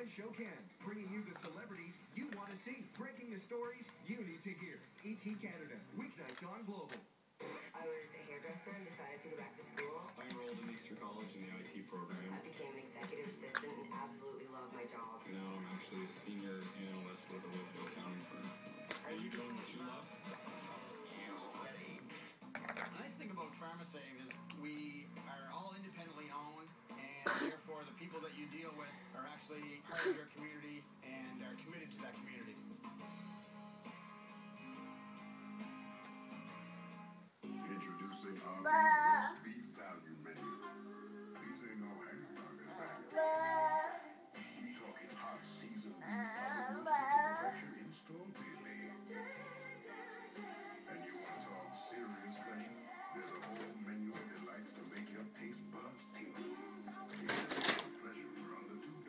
entertainment show can, bringing you the celebrities you want to see, breaking the stories you need to hear. ET Canada, weeknights on Global. I was a hairdresser and decided to go back to school. I enrolled in Easter College in the IT program. I became an executive assistant and absolutely love my job. Now I'm actually a senior analyst with a local accounting firm. Are you doing what you love? The nice thing about PharmaSave is we are all independently owned, and therefore the people that you deal with are actually part of your community and are committed to that community. Introducing our roast beef value menu. These ain't no hamburgers, baby. We talking hot seasoned beef under roasted to perfection in store, baby. And you want to talk serious special? There's a whole menu of delights to make your taste buds tingle. It's a pleasure for under $2.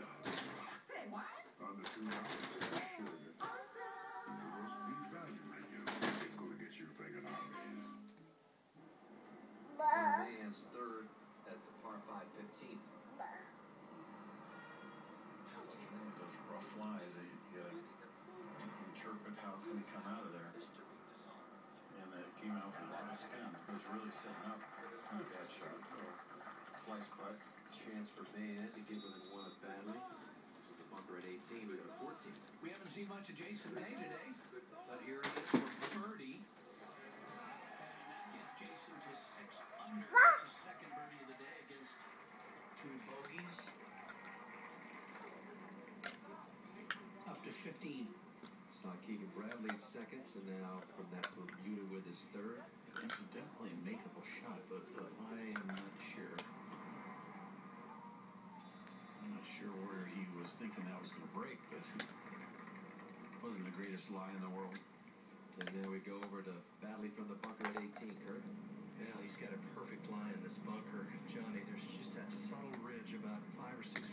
Say what? Under $2, sure. Awesome. The roast beef value menu. It's going to get you thinking obvious. Man's third at the par 5 15th. Those rough flies, you gotta interpret how it's gonna come out of there. And it came out with a lot of spin. It was really setting up. Not a bad shot. Slice putt. Chance for Man to get within one of Badley. This is the bunker at 18. We got a 14. We haven't seen much of Jason Day today, but here he is for birdie. And that gets Jason to 6 under. That's his second birdie of the day against 2 bogeys. Up to 15. Saw Keegan Bradley's second, so now from that Bermuda with his third. It's definitely a makeable shot, but I am not sure. I'm not sure where he was thinking that was going to break, but it wasn't the greatest lie in the world. And now we go over to Badley from the bunker at 18, Kurt. Yeah, he's got a perfect line in this bunker. Johnny, there's just that subtle ridge about 5 or 6